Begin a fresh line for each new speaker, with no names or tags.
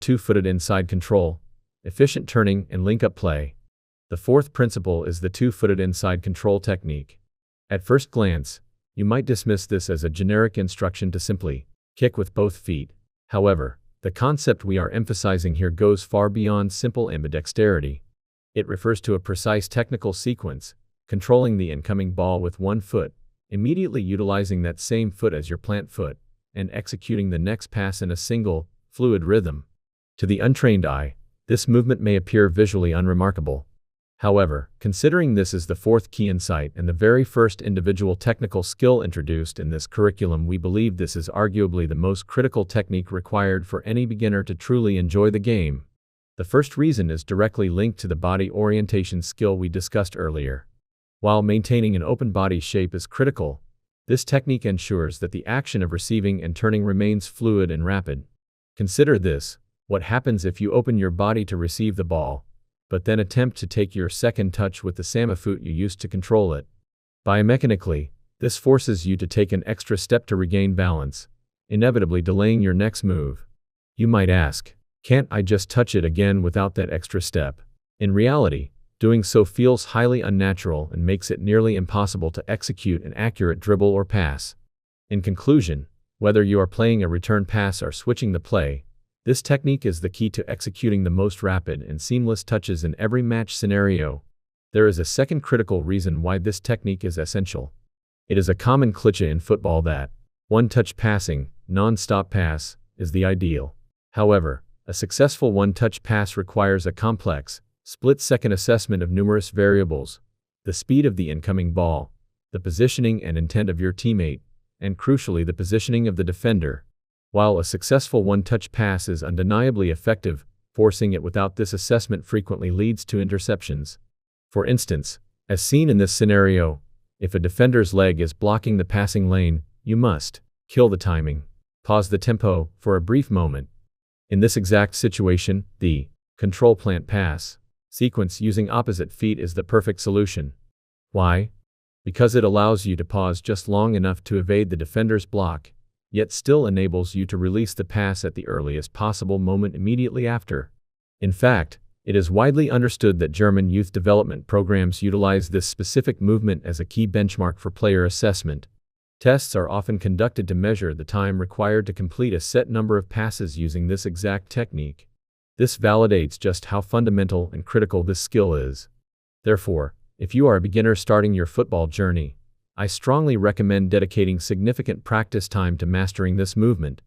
Two-footed inside control, efficient turning and link-up play. The fourth principle is the two-footed inside control technique. At first glance, you might dismiss this as a generic instruction to simply kick with both feet. However, the concept we are emphasizing here goes far beyond simple ambidexterity. It refers to a precise technical sequence, controlling the incoming ball with one foot, immediately utilizing that same foot as your plant foot, and executing the next pass in a single, fluid rhythm. To the untrained eye, this movement may appear visually unremarkable. However, considering this is the fourth key insight and the very first individual technical skill introduced in this curriculum, we believe this is arguably the most critical technique required for any beginner to truly enjoy the game. The first reason is directly linked to the body orientation skill we discussed earlier. While maintaining an open body shape is critical, this technique ensures that the action of receiving and turning remains fluid and rapid. Consider this: what happens if you open your body to receive the ball, but then attempt to take your second touch with the same foot you used to control it? Biomechanically, this forces you to take an extra step to regain balance, inevitably delaying your next move. You might ask, can't I just touch it again without that extra step? In reality, doing so feels highly unnatural and makes it nearly impossible to execute an accurate dribble or pass. In conclusion, whether you are playing a return pass or switching the play, this technique is the key to executing the most rapid and seamless touches in every match scenario. There is a second critical reason why this technique is essential. It is a common cliché in football that one-touch passing, non-stop pass, is the ideal. However, a successful one-touch pass requires a complex, split-second assessment of numerous variables: the speed of the incoming ball, the positioning and intent of your teammate, and crucially the positioning of the defender. While a successful one-touch pass is undeniably effective, forcing it without this assessment frequently leads to interceptions. For instance, as seen in this scenario, if a defender's leg is blocking the passing lane, you must kill the timing, pause the tempo for a brief moment. In this exact situation, the control plant pass sequence using opposite feet is the perfect solution. Why? Because it allows you to pause just long enough to evade the defender's block, yet still enables you to release the pass at the earliest possible moment immediately after. In fact, it is widely understood that German youth development programs utilize this specific movement as a key benchmark for player assessment. Tests are often conducted to measure the time required to complete a set number of passes using this exact technique. This validates just how fundamental and critical this skill is. Therefore, if you are a beginner starting your football journey, I strongly recommend dedicating significant practice time to mastering this movement.